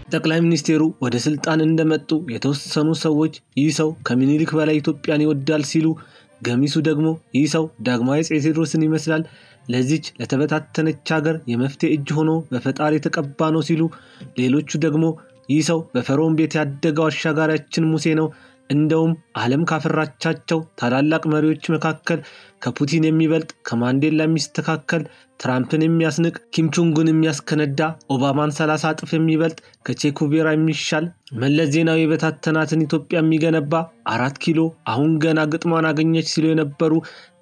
ጠቅላይ ሚኒስቴሩ ወደ ስልጣን እንደመጡ የተወሰኑ ሰዎች ይህ ሰው ከምኒልክ በላይ ኢትዮጵያን ይወዳል ሲሉ፣ ገሚሱ ደግሞ ይህ ሰው ዳግማዊ አፄ ቴዎድሮስን ይመስላል፣ ለዚች ለተበታተነች ሀገር የመፍትሄ እጅ ሆኖ በፈጣሪ የተቀባ ነው ሲሉ፣ ሌሎቹ ደግሞ ይህ ሰው በፈርዖን ቤት ያደገው አሻጋሪያችን ሙሴ ነው፣ እንደውም ዓለም ካፈራቻቸው ታላላቅ መሪዎች መካከል ከፑቲን የሚበልጥ ከማንዴላ የሚስተካከል ትራምፕን የሚያስንቅ ኪም ጆንግን የሚያስከነዳ ኦባማን 30 እጥፍ የሚበልጥ ከቼኩቬራ የሚሻል መለስ ዜናዊ በታተናትን ኢትዮጵያ የሚገነባ 4 ኪሎ አሁን ገና ግጥሟን አገኘች ሲሉ የነበሩ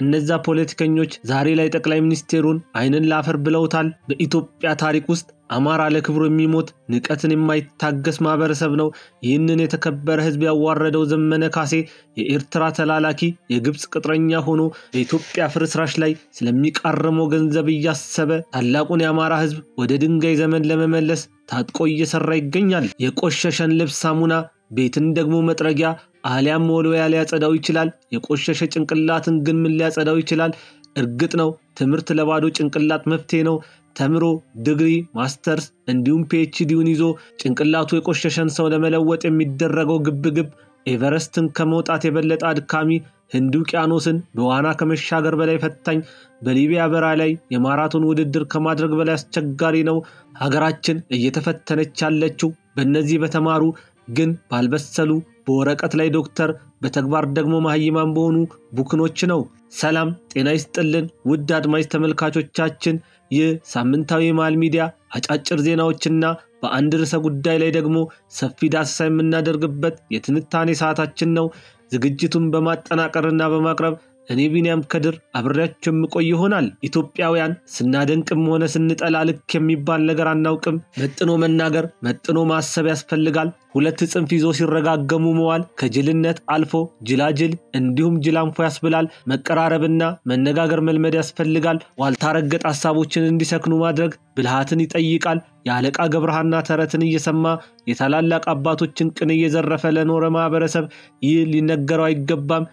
እነዛ ፖለቲከኞች ዛሬ ላይ ጠቅላይ ሚኒስቴሩን አይንን ላፈር ብለውታል። በኢትዮጵያ ታሪክ ውስጥ አማራ ለክብሩ የሚሞት ንቀትን የማይታገስ ማህበረሰብ ነው። ይህንን የተከበረ ህዝብ ያዋረደው ዘመነ ካሴ የኤርትራ ተላላኪ የግብጽ ቅጥረኛ ሆኖ በኢትዮጵያ ፍርስራሽ ላይ ስለሚቃረመው ገንዘብ እያሰበ ታላቁን የአማራ ህዝብ ወደ ድንጋይ ዘመን ለመመለስ ታጥቆ እየሰራ ይገኛል። የቆሸሸን ልብስ ሳሙና ቤትን ደግሞ መጥረጊያ አሊያም ወልወያ ሊያጸዳው ይችላል። የቆሸሸ ጭንቅላትን ግን ምን ሊያጸዳው ይችላል? እርግጥ ነው ትምህርት ለባዶ ጭንቅላት መፍትሄ ነው። ተምሮ ዲግሪ ማስተርስ እንዲሁም ፒኤችዲውን ይዞ ጭንቅላቱ የቆሸሸን ሰው ለመለወጥ የሚደረገው ግብግብ ኤቨረስትን ከመውጣት የበለጠ አድካሚ፣ ህንድ ውቅያኖስን በዋና ከመሻገር በላይ ፈታኝ፣ በሊቢያ በረሃ ላይ የማራቶን ውድድር ከማድረግ በላይ አስቸጋሪ ነው። ሀገራችን እየተፈተነች ያለችው በእነዚህ በተማሩ ግን ባልበሰሉ በወረቀት ላይ ዶክተር በተግባር ደግሞ ማህይማን በሆኑ ቡክኖች ነው። ሰላም ጤና ይስጥልን ውድ አድማጭ ተመልካቾቻችን፣ ይህ ሳምንታዊ ማል ሚዲያ አጫጭር ዜናዎችና በአንድ ርዕሰ ጉዳይ ላይ ደግሞ ሰፊ ዳሰሳ የምናደርግበት የትንታኔ ሰዓታችን ነው። ዝግጅቱን በማጠናቀርና በማቅረብ እኔ ቢኒያም ከድር አብሬያችሁ የምቆይ ይሆናል። ኢትዮጵያውያን ስናደንቅም ሆነ ስንጠላ ልክ የሚባል ነገር አናውቅም። መጥኖ መናገር መጥኖ ማሰብ ያስፈልጋል። ሁለት ጽንፍ ይዞ ሲረጋገሙ መዋል ከጅልነት አልፎ ጅላጅል እንዲሁም ጅላንፎ ያስብላል። መቀራረብና መነጋገር መልመድ ያስፈልጋል። ዋልታረገጥ ሐሳቦችን እንዲሰክኑ ማድረግ ብልሃትን ይጠይቃል። የአለቃ ገብረሃና ተረትን እየሰማ የታላላቅ አባቶችን ቅን እየዘረፈ ለኖረ ማህበረሰብ ይህ ሊነገረው አይገባም።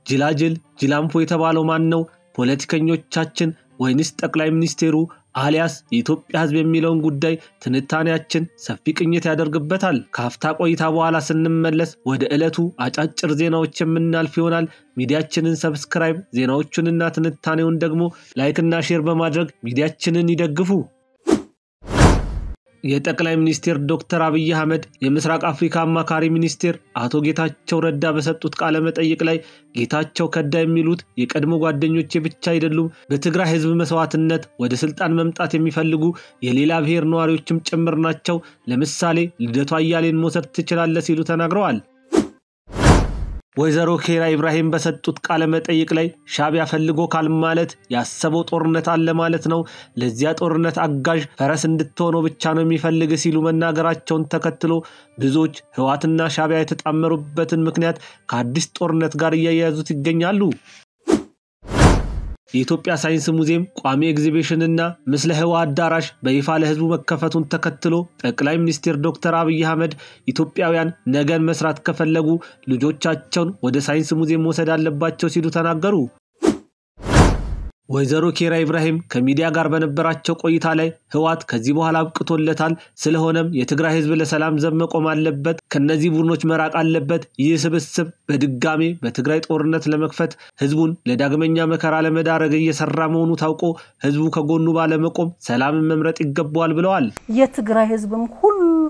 ጅላጅል ጅላንፎ የተባለው ማን ነው? ፖለቲከኞቻችን ወይንስ ጠቅላይ ሚኒስቴሩ አሊያስ የኢትዮጵያ ህዝብ የሚለውን ጉዳይ ትንታኔያችን ሰፊ ቅኝት ያደርግበታል። ካፍታ ቆይታ በኋላ ስንመለስ ወደ ዕለቱ አጫጭር ዜናዎች የምናልፍ ይሆናል። ሚዲያችንን ሰብስክራይብ፣ ዜናዎቹንና ትንታኔውን ደግሞ ላይክ እና ሼር በማድረግ ሚዲያችንን ይደግፉ። የጠቅላይ ሚኒስቴር ዶክተር አብይ አህመድ የምስራቅ አፍሪካ አማካሪ ሚኒስቴር አቶ ጌታቸው ረዳ በሰጡት ቃለ መጠይቅ ላይ ጌታቸው ከዳ የሚሉት የቀድሞ ጓደኞቼ ብቻ አይደሉም፣ በትግራይ ህዝብ መስዋዕትነት ወደ ስልጣን መምጣት የሚፈልጉ የሌላ ብሔር ነዋሪዎችም ጭምር ናቸው። ለምሳሌ ልደቱ አያሌን መውሰድ ትችላለህ ሲሉ ተናግረዋል። ወይዘሮ ኬራ ኢብራሂም በሰጡት ቃለ መጠይቅ ላይ ሻዕቢያ ፈልጎ ካልማለት ያሰበው ጦርነት አለ ማለት ነው፣ ለዚያ ጦርነት አጋዥ ፈረስ እንድትሆነው ብቻ ነው የሚፈልግ ሲሉ መናገራቸውን ተከትሎ ብዙዎች ህወሓትና ሻዕቢያ የተጣመሩበትን ምክንያት ከአዲስ ጦርነት ጋር እያያዙት ይገኛሉ። የኢትዮጵያ ሳይንስ ሙዚየም ቋሚ ኤግዚቢሽንና ምስለ ህዋ አዳራሽ በይፋ ለህዝቡ መከፈቱን ተከትሎ ጠቅላይ ሚኒስቴር ዶክተር አብይ አህመድ ኢትዮጵያውያን ነገን መስራት ከፈለጉ ልጆቻቸውን ወደ ሳይንስ ሙዚየም መውሰድ አለባቸው ሲሉ ተናገሩ። ወይዘሮ ኬራ ኢብራሂም ከሚዲያ ጋር በነበራቸው ቆይታ ላይ ህወሓት ከዚህ በኋላ አብቅቶለታል፣ ስለሆነም የትግራይ ህዝብ ለሰላም ዘብ መቆም አለበት፣ ከነዚህ ቡድኖች መራቅ አለበት፣ ይህ ስብስብ በድጋሜ በትግራይ ጦርነት ለመክፈት ህዝቡን ለዳግመኛ መከራ ለመዳረግ እየሰራ መሆኑ ታውቆ ህዝቡ ከጎኑ ባለመቆም ሰላምን መምረጥ ይገባዋል ብለዋል። የትግራይ ህዝብም ሁሉ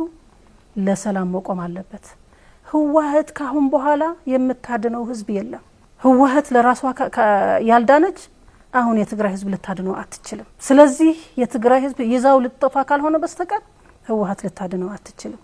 ለሰላም መቆም አለበት። ህወሓት ካሁን በኋላ የምታድነው ህዝብ የለም። ህወሓት ለራሷ ያልዳነች አሁን የትግራይ ህዝብ ልታድነው አትችልም። ስለዚህ የትግራይ ህዝብ ይዛው ልትጠፋ ካልሆነ በስተቀር ህወሓት ልታድነው አትችልም።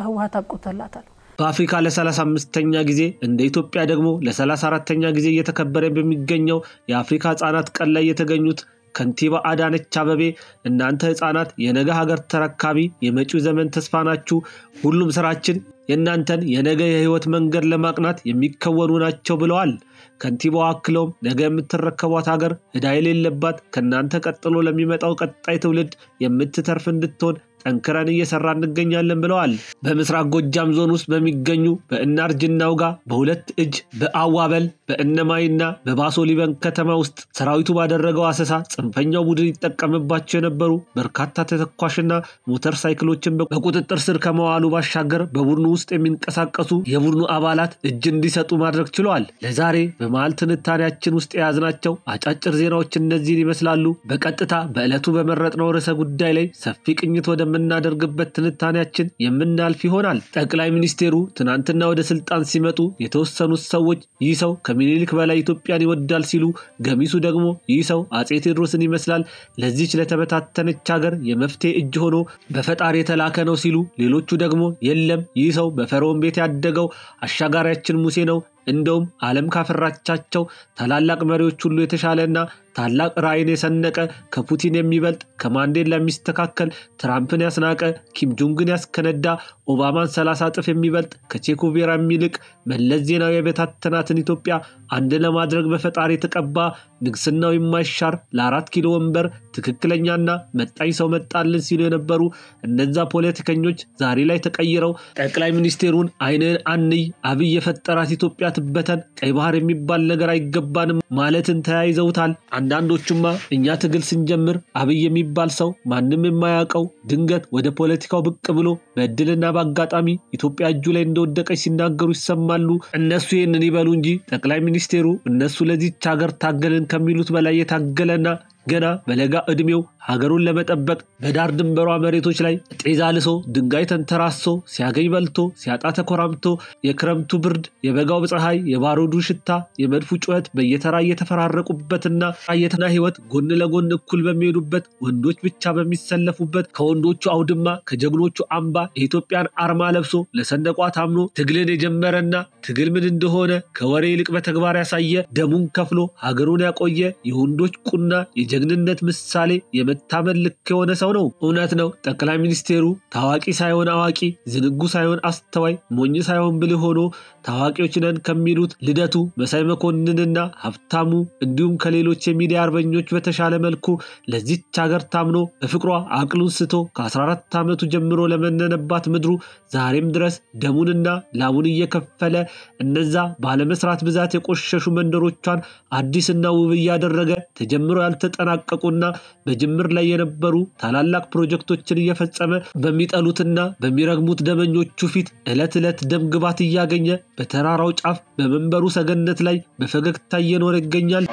ህወሓት አብቆተላታል። በአፍሪካ ለ35ኛ ጊዜ እንደ ኢትዮጵያ ደግሞ ለ34ኛ ጊዜ እየተከበረ በሚገኘው የአፍሪካ ህፃናት ቀን ላይ የተገኙት ከንቲባ አዳነች አቤቤ እናንተ ህፃናት የነገ ሀገር ተረካቢ የመጪው ዘመን ተስፋ ናችሁ፣ ሁሉም ስራችን የእናንተን የነገ የህይወት መንገድ ለማቅናት የሚከወኑ ናቸው ብለዋል። ከንቲባው አክለውም ነገ የምትረከቧት ሀገር ዕዳ የሌለባት ከናንተ ቀጥሎ ለሚመጣው ቀጣይ ትውልድ የምትተርፍ እንድትሆን ጠንክረን እየሰራን እንገኛለን ብለዋል። በምስራቅ ጎጃም ዞን ውስጥ በሚገኙ በእናርጅናው ጋር በሁለት እጅ በአዋበል በእነማይና በባሶ ሊበን ከተማ ውስጥ ሰራዊቱ ባደረገው አሰሳ ጽንፈኛው ቡድን ይጠቀምባቸው የነበሩ በርካታ ተተኳሽና ሞተር ሳይክሎችን በቁጥጥር ስር ከመዋሉ ባሻገር በቡድኑ ውስጥ የሚንቀሳቀሱ የቡድኑ አባላት እጅ እንዲሰጡ ማድረግ ችሏል። ለዛሬ በመሃል ትንታኔያችን ውስጥ የያዝናቸው አጫጭር ዜናዎች እነዚህን ይመስላሉ። በቀጥታ በዕለቱ በመረጥነው ርዕሰ ጉዳይ ላይ ሰፊ ቅኝት ወደምናደርግበት ትንታኔያችን የምናልፍ ይሆናል። ጠቅላይ ሚኒስቴሩ ትናንትና ወደ ስልጣን ሲመጡ የተወሰኑት ሰዎች ይህ ሰው ከምኒልክ በላይ ኢትዮጵያን ይወዳል ሲሉ፣ ገሚሱ ደግሞ ይህ ሰው አጼ ቴዎድሮስን ይመስላል፣ ለዚች ለተበታተነች ሀገር የመፍትሄ እጅ ሆኖ በፈጣሪ የተላከ ነው ሲሉ፣ ሌሎቹ ደግሞ የለም ይህ ሰው በፈርዖን ቤት ያደገው አሻጋሪያችን ሙሴ ነው፣ እንደውም ዓለም ካፈራቻቸው ታላላቅ መሪዎች ሁሉ የተሻለና ታላቅ ራዕይን የሰነቀ ከፑቲን የሚበልጥ ከማንዴላ የሚስተካከል ትራምፕን ያስናቀ ኪም ጆንግን ያስከነዳ ኦባማን 30 እጥፍ የሚበልጥ ከቼኮቬራ የሚልቅ መለስ ዜናዊ የበታተናትን ኢትዮጵያ አንድ ለማድረግ በፈጣሪ የተቀባ ንግስናው የማይሻር ለ4 ኪሎ ወንበር ትክክለኛና መጣኝ ሰው መጣልን ሲሉ የነበሩ እነዛ ፖለቲከኞች ዛሬ ላይ ተቀይረው ጠቅላይ ሚኒስቴሩን አይንን አንይ አብይ የፈጠራት ኢትዮጵያ ትበተን ቀይ ባህር የሚባል ነገር አይገባንም ማለትን ተያይዘውታል። አንዳንዶቹማ እኛ ትግል ስንጀምር አብይ የሚባል ሰው ማንም የማያውቀው ድንገት ወደ ፖለቲካው ብቅ ብሎ በእድልና በአጋጣሚ ኢትዮጵያ እጁ ላይ እንደወደቀች ሲናገሩ ይሰማሉ። እነሱ ይህንን ይበሉ እንጂ ጠቅላይ ሚኒስቴሩ እነሱ ለዚህች ሀገር ታገልን ከሚሉት በላይ የታገለና ገና በለጋ እድሜው ሀገሩን ለመጠበቅ በዳር ድንበሯ መሬቶች ላይ ጤዛ ልሶ ድንጋይ ተንተራሶ ሲያገኝ በልቶ ሲያጣ ተኮራምቶ የክረምቱ ብርድ የበጋው ፀሐይ የባሩዱ ሽታ የመድፉ ጩኸት በየተራ እየተፈራረቁበትና አየትና ህይወት ጎን ለጎን እኩል በሚሄዱበት ወንዶች ብቻ በሚሰለፉበት ከወንዶቹ አውድማ ከጀግኖቹ አምባ የኢትዮጵያን አርማ ለብሶ ለሰንደቋ ታምኖ ትግልን የጀመረና ትግል ምን እንደሆነ ከወሬ ይልቅ በተግባር ያሳየ ደሙን ከፍሎ ሀገሩን ያቆየ የወንዶች ቁና የጀግንነት ምሳሌ የመታመን ልክ የሆነ ሰው ነው። እውነት ነው ጠቅላይ ሚኒስቴሩ ታዋቂ ሳይሆን አዋቂ፣ ዝንጉ ሳይሆን አስተዋይ፣ ሞኝ ሳይሆን ብልህ ሆኖ ታዋቂዎች ነን ከሚሉት ልደቱ መሳይ መኮንንና ሀብታሙ እንዲሁም ከሌሎች የሚዲያ አርበኞች በተሻለ መልኩ ለዚህች ሀገር ታምኖ በፍቅሯ አቅሉን ስቶ ከ14 ዓመቱ ጀምሮ ለመነነባት ምድሩ ዛሬም ድረስ ደሙንና ላቡን እየከፈለ እነዛ ባለመስራት ብዛት የቆሸሹ መንደሮቿን አዲስና ውብ እያደረገ ተጀምሮ ያልተጠናቀቁና በጅምር ላይ የነበሩ ታላላቅ ፕሮጀክቶችን እየፈጸመ በሚጠሉትና በሚረግሙት ደመኞቹ ፊት ዕለት ዕለት ደም ግባት እያገኘ በተራራው ጫፍ በመንበሩ ሰገነት ላይ በፈገግታ እየኖረ ይገኛል።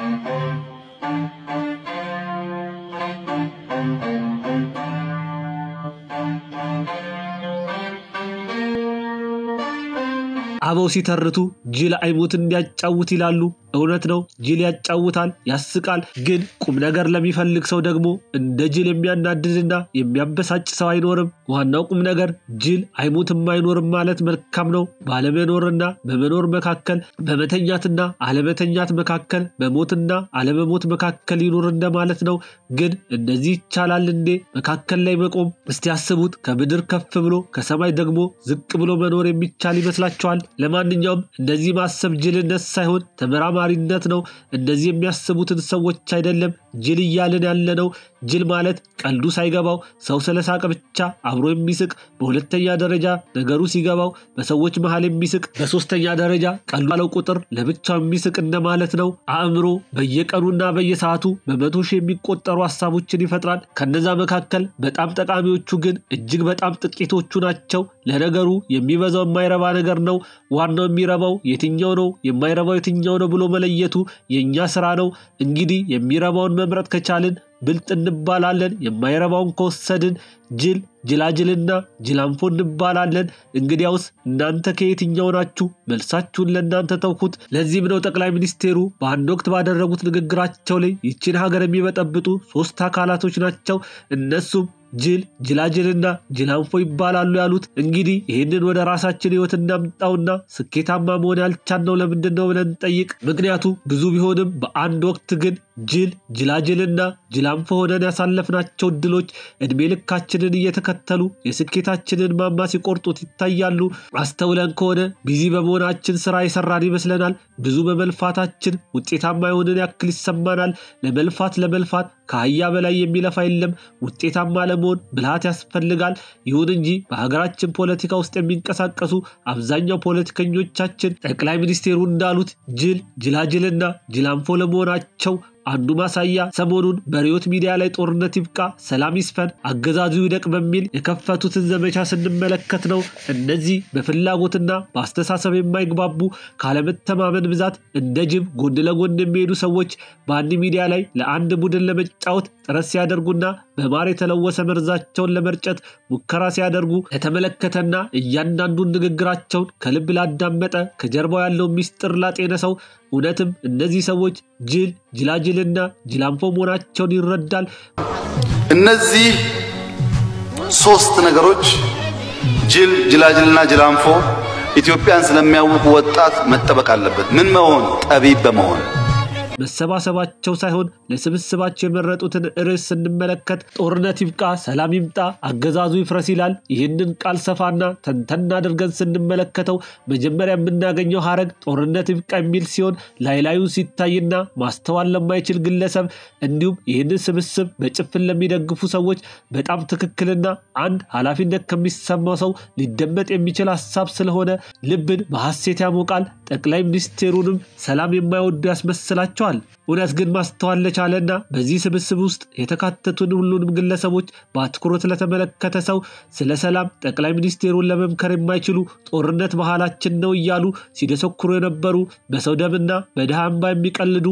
አበው ሲተርቱ ጅል አይሞት እንዲያጫውት ይላሉ። እውነት ነው ጅል ያጫውታል፣ ያስቃል። ግን ቁም ነገር ለሚፈልግ ሰው ደግሞ እንደ ጅል የሚያናድድና የሚያበሳጭ ሰው አይኖርም። ዋናው ቁም ነገር ጅል አይሞትም አይኖርም ማለት መልካም ነው። ባለመኖርና በመኖር መካከል፣ በመተኛትና አለመተኛት መካከል፣ በሞትና አለመሞት መካከል ይኖር እንደማለት ነው። ግን እንደዚህ ይቻላል እንዴ መካከል ላይ መቆም? እስቲ ያስቡት። ከምድር ከፍ ብሎ ከሰማይ ደግሞ ዝቅ ብሎ መኖር የሚቻል ይመስላችኋል? ለማንኛውም እንደዚህ ማሰብ ጅልነት ሳይሆን ተመራማሪነት ነው። እንደዚህ የሚያስቡትን ሰዎች አይደለም ጅል እያልን ያለነው። ጅል ማለት ቀልዱ ሳይገባው ሰው ስለሳቀ ብቻ አብሮ የሚስቅ፣ በሁለተኛ ደረጃ ነገሩ ሲገባው በሰዎች መሃል የሚስቅ፣ በሶስተኛ ደረጃ ቀልዱ ባለው ቁጥር ለብቻው የሚስቅ እንደማለት ነው። አእምሮ በየቀኑና በየሰዓቱ በመቶ ሺህ የሚቆጠሩ ሐሳቦችን ይፈጥራል። ከነዛ መካከል በጣም ጠቃሚዎቹ ግን እጅግ በጣም ጥቂቶቹ ናቸው። ለነገሩ የሚበዛው የማይረባ ነገር ነው። ዋናው የሚረባው የትኛው ነው የማይረባው የትኛው ነው ብሎ መለየቱ የኛ ስራ ነው። እንግዲህ የሚረባውን መምረጥ ከቻልን ብልጥ እንባላለን። የማይረባውን ከወሰድን ጅል ጅላጅልና ጅላንፎ እንባላለን። እንግዲያውስ እናንተ ከየትኛው ናችሁ? መልሳችሁን ለእናንተ ተውኩት። ለዚህም ነው ጠቅላይ ሚኒስቴሩ በአንድ ወቅት ባደረጉት ንግግራቸው ላይ ይችን ሀገር የሚበጠብጡ 3 አካላቶች ናቸው፣ እነሱም ጅል ጅላጅልና ጅላንፎ ይባላሉ ያሉት። እንግዲህ ይህንን ወደ ራሳችን ህይወት እናምጣውና ስኬታማ መሆን ያልቻልነው ለምንድን ነው ብለን እንጠይቅ። ምክንያቱ ብዙ ቢሆንም በአንድ ወቅት ግን ጅል ጅላጅልና ጅላንፎ ሆነን ያሳለፍናቸው ድሎች እድሜ ልካችንን እየተከተሉ የስኬታችንን ማማ ሲቆርጡት ይታያሉ። አስተውለን ከሆነ ቢዚ በመሆናችን ስራ ይሰራን ይመስለናል። ብዙ በመልፋታችን ውጤታማ የሆንን ያክል ይሰማናል። ለመልፋት ከአህያ በላይ የሚለፋ የለም። ውጤታማ ለመሆን ብልሃት ያስፈልጋል። ይሁን እንጂ በሀገራችን ፖለቲካ ውስጥ የሚንቀሳቀሱ አብዛኛው ፖለቲከኞቻችን ጠቅላይ ሚኒስቴሩ እንዳሉት ጅል ጅላጅልና ጅላንፎ ለመሆናቸው አንዱ ማሳያ ሰሞኑን በሪዮት ሚዲያ ላይ ጦርነት ይብቃ፣ ሰላም ይስፈን፣ አገዛዙ ይደቅ በሚል የከፈቱትን ዘመቻ ስንመለከት ነው። እነዚህ በፍላጎትና በአስተሳሰብ የማይግባቡ ካለመተማመን ብዛት እንደ ጅብ ጎን ለጎን የሚሄዱ ሰዎች በአንድ ሚዲያ ላይ ለአንድ ቡድን ለመጫወት ጥረት ሲያደርጉና በማር የተለወሰ መርዛቸውን ለመርጨት ሙከራ ሲያደርጉ ለተመለከተና እያንዳንዱን ንግግራቸውን ከልብ ላዳመጠ ከጀርባው ያለው ሚስጥር ላጤነ ሰው እውነትም እነዚህ ሰዎች ጅላጅልና ጅላንፎ መሆናቸውን ይረዳል። እነዚህ ሶስት ነገሮች ጅል ጅላጅልና ጅላንፎ ኢትዮጵያን ስለሚያውቁ ወጣት መጠበቅ አለበት። ምን መሆን? ጠቢብ በመሆን መሰባሰባቸው ሳይሆን ለስብስባቸው የመረጡትን ርዕስ ስንመለከት ጦርነት ይብቃ፣ ሰላም ይምጣ፣ አገዛዙ ይፍረስ ይላል። ይህንን ቃል ሰፋና ተንተና አድርገን ስንመለከተው መጀመሪያ የምናገኘው ሐረግ ጦርነት ይብቃ የሚል ሲሆን ላይላዩን ሲታይና ማስተዋል ለማይችል ግለሰብ እንዲሁም ይህንን ስብስብ በጭፍን ለሚደግፉ ሰዎች በጣም ትክክልና አንድ ኃላፊነት ከሚሰማው ሰው ሊደመጥ የሚችል ሐሳብ ስለሆነ ልብን በሐሴት ያሞቃል። ጠቅላይ ሚኒስቴሩንም ሰላም የማይወዱ ያስመስላቸዋል። እውነት ግን ማስተዋል ለቻለና በዚህ ስብስብ ውስጥ የተካተቱን ሁሉንም ግለሰቦች በአትኩሮት ለተመለከተ ሰው ስለ ሰላም ጠቅላይ ሚኒስቴሩን ለመምከር የማይችሉ ጦርነት ባህላችን ነው እያሉ ሲደሰኩሩ የነበሩ በሰው ደምና በድሃ እንባ የሚቀልዱ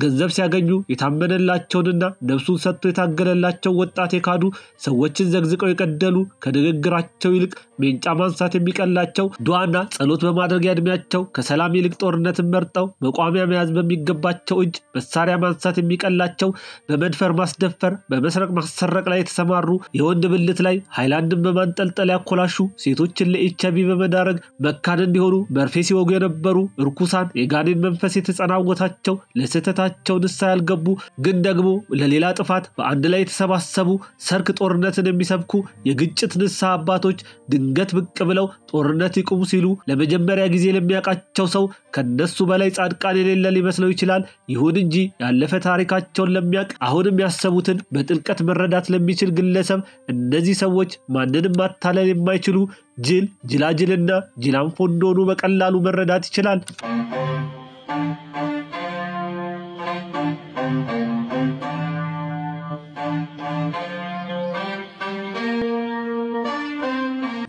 ገንዘብ ሲያገኙ የታመነላቸውንና ነፍሱን ሰጥቶ የታገለላቸው ወጣት የካዱ ሰዎችን ዘግዝቀው የቀደሉ ከንግግራቸው ይልቅ ሜንጫ ማንሳት የሚቀላቸው ዱዓና ጸሎት በማድረግ ያድሚያቸው ከሰላም ይልቅ ጦርነትን መርጠው መቋሚያ መያዝ በሚገባቸው እጅ መሳሪያ ማንሳት የሚቀላቸው በመድፈር ማስደፈር በመስረቅ ማሰረቅ ላይ የተሰማሩ የወንድ ብልት ላይ ሃይላንድን በማንጠልጠል ያኮላሹ ሴቶችን ለኤችአይቪ በመዳረግ መካን እንዲሆኑ መርፌ ሲወጉ የነበሩ እርኩሳን የጋኔን መንፈስ የተጸናወታቸው ለስህተታቸው ንስሐ ያልገቡ ግን ደግሞ ለሌላ ጥፋት በአንድ ላይ የተሰባሰቡ ሰርክ ጦርነትን የሚሰብኩ የግጭት ንስሐ አባቶች ድንገት ብቅ ብለው ጦርነት ይቁም ሲሉ ለመጀመሪያ ጊዜ ለሚያውቃቸው ሰው ከነሱ በላይ ጻድቃን የሌለ ሊመስለው ይችላል። ይሁን እንጂ ያለፈ ታሪካቸውን ለሚያውቅ አሁንም ያሰቡትን በጥልቀት መረዳት ለሚችል ግለሰብ እነዚህ ሰዎች ማንንም ማታለል የማይችሉ ጅላጅልና ጅላንፎ እንደሆኑ በቀላሉ መረዳት ይችላል።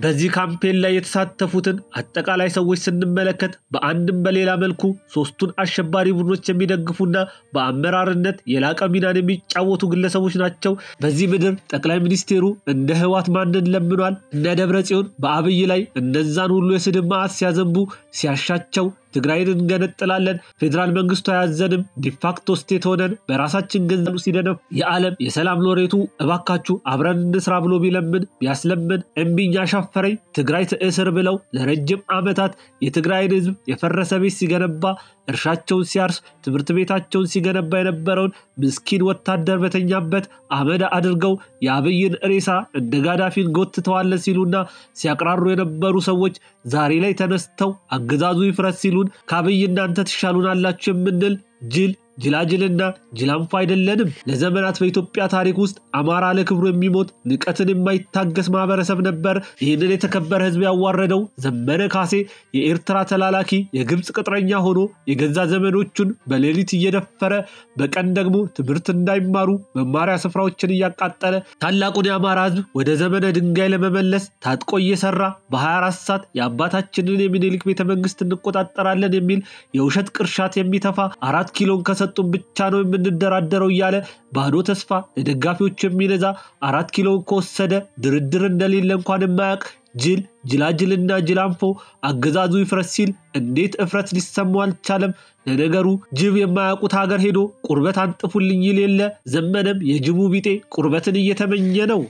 በዚህ ካምፔን ላይ የተሳተፉትን አጠቃላይ ሰዎች ስንመለከት በአንድም በሌላ መልኩ ሶስቱን አሸባሪ ቡድኖች የሚደግፉና በአመራርነት የላቀ ሚናን የሚጫወቱ ግለሰቦች ናቸው። በዚህ ምድር ጠቅላይ ሚኒስቴሩ እንደ ህዋት ማንን ለምኗል? እነ ደብረጽዮን በአብይ ላይ እነዛን ሁሉ የስድብ መዓት ሲያዘንቡ ሲያሻቸው ትግራይን እንገነጥላለን፣ ፌደራል መንግስቱ አያዘንም፣ ዲፋክቶ ስቴት ሆነን በራሳችን ገንዘብ ሲደነፍ የዓለም የሰላም ሎሬቱ እባካችሁ አብረን እንስራ ብሎ ቢለምን ቢያስለምን እምቢኛ ሻፈረኝ ትግራይ ትእስር ብለው ለረጅም ዓመታት የትግራይን ህዝብ የፈረሰ ቤት ሲገነባ እርሻቸውን ሲያርስ ትምህርት ቤታቸውን ሲገነባ የነበረውን ምስኪን ወታደር በተኛበት አመድ አድርገው የአብይን ሬሳ እንደ ጋዳፊን ጎትተዋለን ሲሉና ሲያቅራሩ የነበሩ ሰዎች ዛሬ ላይ ተነስተው አገዛዙ ይፍረስ ሲሉን ከአብይ እናንተ ትሻሉናላችሁ የምንል ጅላጅልና ጅላንፎ አይደለንም። ለዘመናት በኢትዮጵያ ታሪክ ውስጥ አማራ ለክብሩ የሚሞት ንቀትን የማይታገስ ማህበረሰብ ነበር። ይህንን የተከበረ ህዝብ ያዋረደው ዘመነ ካሴ የኤርትራ ተላላኪ የግብጽ ቅጥረኛ ሆኖ የገዛ ዘመኖቹን በሌሊት እየደፈረ በቀን ደግሞ ትምህርት እንዳይማሩ መማሪያ ስፍራዎችን እያቃጠለ ታላቁን የአማራ ህዝብ ወደ ዘመነ ድንጋይ ለመመለስ ታጥቆ እየሰራ በ24 ሰዓት የአባታችንን የሚኒሊክ ቤተመንግስት እንቆጣጠራለን የሚል የውሸት ቅርሻት የሚተፋ 4 ኪሎን ሰጡን ብቻ ነው የምንደራደረው እያለ ባዶ ተስፋ ለደጋፊዎች የሚነዛ 4 ኪሎ ከወሰደ ድርድር እንደሌለ እንኳን የማያውቅ ጅላጅልና ጅላንፎ አገዛዙ ይፍረስ ሲል እንዴት እፍረት ሊሰማው አልቻለም? ለነገሩ ጅብ የማያውቁት ሀገር ሄዶ ቁርበት አንጥፉልኝ ይል የለ። ዘመነም የጅቡ ቢጤ ቁርበትን እየተመኘ ነው።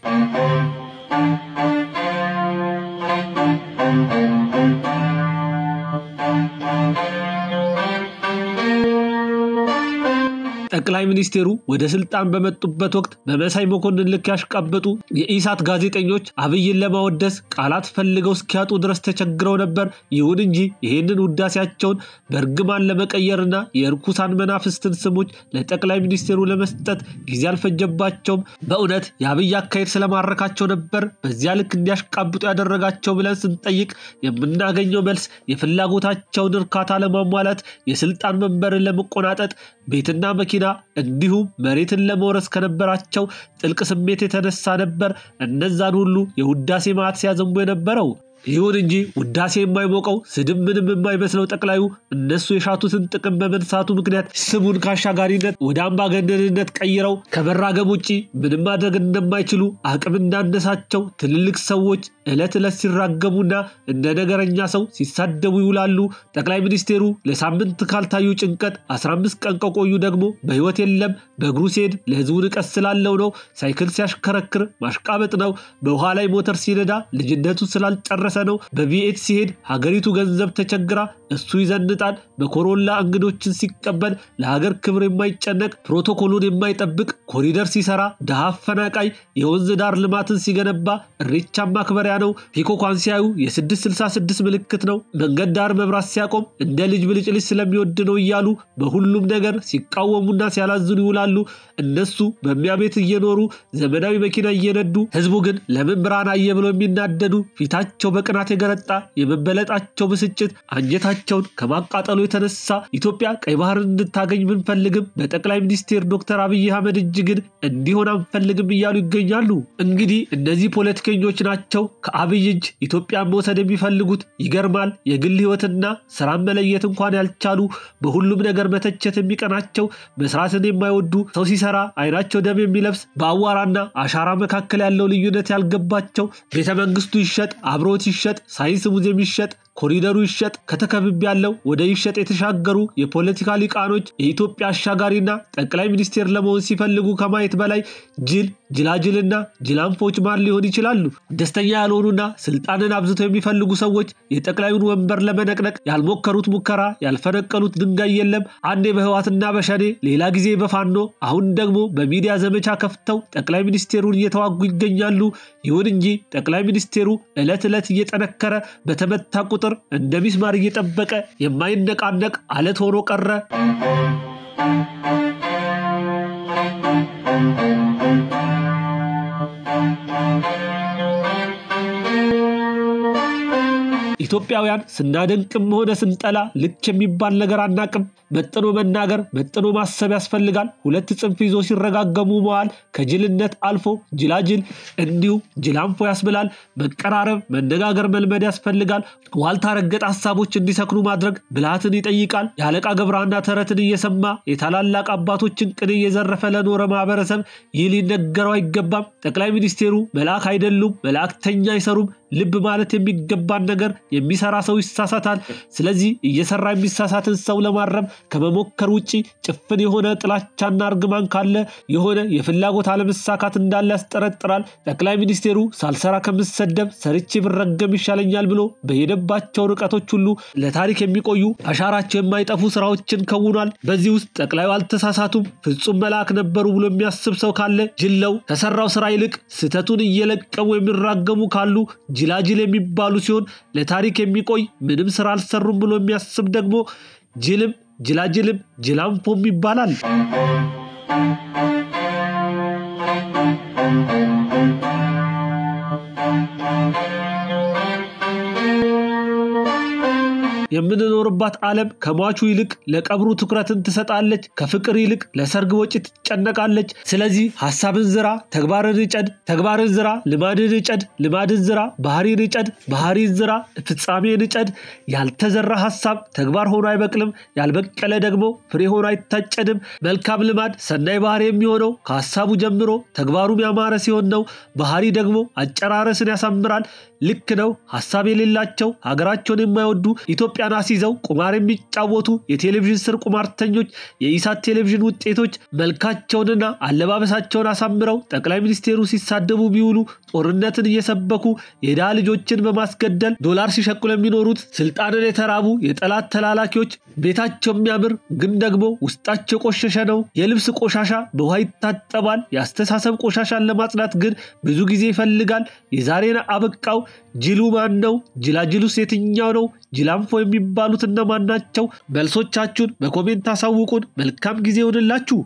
ጠቅላይ ሚኒስቴሩ ወደ ስልጣን በመጡበት ወቅት በመሳይ መኮንን ልክ ያሽቃበጡ የኢሳት ጋዜጠኞች አብይን ለማወደስ ቃላት ፈልገው እስኪያጡ ድረስ ተቸግረው ነበር። ይሁን እንጂ ይሄንን ውዳሴያቸውን በእርግማን ለመቀየርና የርኩሳን መናፍስትን ስሞች ለጠቅላይ ሚኒስቴሩ ለመስጠት ጊዜ አልፈጀባቸውም። በእውነት የአብይ አካሄድ ስለማረካቸው ነበር በዚያ ልክ እንዲያሽቃብጡ ያደረጋቸው ብለን ስንጠይቅ የምናገኘው መልስ የፍላጎታቸውን እርካታ ለማሟላት የስልጣን መንበርን ለመቆናጠጥ ቤትና መኪና እንዲሁም መሬትን ለመውረስ ከነበራቸው ጥልቅ ስሜት የተነሳ ነበር እነዛን ሁሉ የውዳሴ ማዕት ሲያዘንቡ የነበረው። ይሁን እንጂ ውዳሴ የማይሞቀው ስድብ ምንም የማይመስለው ጠቅላዩ እነሱ የሻቱትን ጥቅም በመንሳቱ ምክንያት ስሙን ከአሻጋሪነት ወደ አምባገነንነት ቀይረው ከመራገም ውጪ ምንም ማድረግ እንደማይችሉ አቅም እንዳነሳቸው ትልልቅ ሰዎች ዕለት ዕለት ሲራገሙና እንደ ነገረኛ ሰው ሲሳደቡ ይውላሉ። ጠቅላይ ሚኒስቴሩ ለሳምንት ካልታዩ ጭንቀት 15 ቀን ከቆዩ ደግሞ በህይወት የለም። በእግሩ ሲሄድ ለህዝቡ ንቀት ስላለው ነው። ሳይክል ሲያሽከረክር ማሽቃበጥ ነው። በውሃ ላይ ሞተር ሲነዳ ልጅነቱ ስላልጨረሰ ነው። በቪኤት ሲሄድ ሀገሪቱ ገንዘብ ተቸግራ እሱ ይዘንጣል። በኮሮላ እንግዶችን ሲቀበል ለሀገር ክብር የማይጨነቅ ፕሮቶኮሉን የማይጠብቅ ኮሪደር ሲሰራ ደሃ አፈናቃይ የወንዝ ዳር ልማትን ሲገነባ እሬቻ ማክበሪያ ነው። ፒኮኳን ሲያዩ የ666 ምልክት ነው። መንገድ ዳር መብራት ሲያቆም እንደ ልጅ ብልጭልጭ ስለሚወድ ነው እያሉ በሁሉም ነገር ሲቃወሙና ሲያላዝኑ ይውላሉ። እነሱ በሚያቤት እየኖሩ ዘመናዊ መኪና እየነዱ ህዝቡ ግን ለምን ብርሃን አየ ብሎ የሚናደዱ ፊታቸው በቅናት የገረጣ የመበለጣቸው ብስጭት አንጀታቸውን ከማቃጠሉ የተነሳ ኢትዮጵያ ቀይ ባህርን እንድታገኝ ብንፈልግም በጠቅላይ ሚኒስቴር ዶክተር አብይ አህመድ እጅ ግን እንዲሆን አንፈልግም እያሉ ይገኛሉ። እንግዲህ እነዚህ ፖለቲከኞች ናቸው ከአብይ እጅ ኢትዮጵያን መውሰድ የሚፈልጉት። ይገርማል። የግል ህይወትና ስራን መለየት እንኳን ያልቻሉ በሁሉም ነገር መተቸት የሚቀናቸው መስራትን የማይወዱ ሰው ሲሰራ አይናቸው ደም የሚለብስ በአዋራና አሻራ መካከል ያለው ልዩነት ያልገባቸው ቤተ መንግስቱ ይሸጥ አብሮት ይሸጥ ሳይንስ ሙዚየም ይሸጥ ኮሪደሩ ይሸጥ ከተከብብ ያለው ወደ ይሸጥ የተሻገሩ የፖለቲካ ሊቃኖች የኢትዮጵያ አሻጋሪና ጠቅላይ ሚኒስቴር ለመሆን ሲፈልጉ ከማየት በላይ ጅላጅልና ጅላንፎች ማን ሊሆን ይችላሉ? ደስተኛ ያልሆኑና ስልጣንን አብዝተው የሚፈልጉ ሰዎች የጠቅላዩን ወንበር ለመነቅነቅ ያልሞከሩት ሙከራ ያልፈነቀሉት ድንጋይ የለም። አንዴ በህዋትና በሸኔ ሌላ ጊዜ በፋኖ አሁን ደግሞ በሚዲያ ዘመቻ ከፍተው ጠቅላይ ሚኒስቴሩን እየተዋጉ ይገኛሉ። ይሁን እንጂ ጠቅላይ ሚኒስቴሩ ዕለት ዕለት እየጠነከረ በተመታ ቁጥር እንደ ሚስማር እየጠበቀ የማይነቃነቅ አለት ሆኖ ቀረ። ኢትዮጵያውያን ስናደንቅም ሆነ ስንጠላ ልክ የሚባል ነገር አናቅም። መጥኖ መናገር መጥኖ ማሰብ ያስፈልጋል። ሁለት ጽንፍ ይዞ ሲረጋገሙ መዋል ከጅልነት አልፎ ጅላጅል እንዲሁ ጅላንፎ ያስብላል። መቀራረብ መነጋገር መልመድ ያስፈልጋል። ዋልታ ረገጥ ሐሳቦች እንዲሰክኑ ማድረግ ብልሃትን ይጠይቃል። የአለቃ ገብረሃና ተረትን እየሰማ የታላላቅ አባቶችን ቅኔ እየዘረፈ ለኖረ ማህበረሰብ ይህ ሊነገረው አይገባም። ጠቅላይ ሚኒስቴሩ መልአክ አይደሉም፣ መልአክተኛ አይሰሩም። ልብ ማለት የሚገባን ነገር የሚሰራ ሰው ይሳሳታል። ስለዚህ እየሰራ የሚሳሳትን ሰው ለማረም ከመሞከር ውጪ ጭፍን የሆነ ጥላቻና እርግማን ካለ የሆነ የፍላጎት አለመሳካት እንዳለ ያስጠረጥራል። ጠቅላይ ሚኒስቴሩ ሳልሰራ ከምሰደብ ሰርቼ ብረገም ይሻለኛል ብሎ በሄደባቸው ርቀቶች ሁሉ ለታሪክ የሚቆዩ አሻራቸው የማይጠፉ ስራዎችን ከውኗል። በዚህ ውስጥ ጠቅላዩ አልተሳሳቱም፣ ፍጹም መልአክ ነበሩ ብሎ የሚያስብ ሰው ካለ ጅለው ከሰራው ስራ ይልቅ ስተቱን እየለቀሙ የሚራገሙ ካሉ ጅላጅል የሚባሉ ሲሆን ለታሪክ የሚቆይ ምንም ስራ አልሰሩም ብሎ የሚያስብ ደግሞ ጅልም ጅላጅልም ጅላንፎም ይባላል። የምንኖርባት ዓለም ከሟቹ ይልቅ ለቀብሩ ትኩረትን ትሰጣለች። ከፍቅር ይልቅ ለሰርግ ወጪ ትጨነቃለች። ስለዚህ ሐሳብን ዝራ፣ ተግባርን እጨድ፣ ተግባርን ዝራ፣ ልማድን እጨድ፣ ልማድን ዝራ፣ ባህሪን እጨድ፣ ባህሪን ዝራ፣ ፍጻሜን እጨድ። ያልተዘራ ሐሳብ ተግባር ሆኖ አይበቅልም። ያልበቀለ ደግሞ ፍሬ ሆኖ አይታጨድም። መልካም ልማድ ሰናይ ባህሪ የሚሆነው ከሐሳቡ ጀምሮ ተግባሩም ያማረ ሲሆን ነው። ባህሪ ደግሞ አጨራረስን ያሳምራል። ልክ ነው ሐሳብ የሌላቸው ሀገራቸውን የማይወዱ ኢትዮጵያን አስይዘው ቁማር የሚጫወቱ የቴሌቪዥን ስር ቁማርተኞች የኢሳት ቴሌቪዥን ውጤቶች መልካቸውንና አለባበሳቸውን አሳምረው ጠቅላይ ሚኒስቴሩ ሲሳደቡ ቢውሉ ጦርነትን እየሰበኩ የዳ ልጆችን በማስገደል ዶላር ሲሸቁ ለሚኖሩት ስልጣንን የተራቡ የጠላት ተላላኪዎች ቤታቸው የሚያምር ግን ደግሞ ውስጣቸው ቆሸሸ ነው የልብስ ቆሻሻ በውሃ ይታጠባል ያስተሳሰብ ቆሻሻን ለማጽዳት ግን ብዙ ጊዜ ይፈልጋል የዛሬን አበቃው ጅሉ ማን ነው ጅላጅሉስ የትኛው ነው ጅላንፎ የሚባሉት እነማን ናቸው መልሶቻችሁን በኮሜንት አሳውቁን መልካም ጊዜ ይሁንላችሁ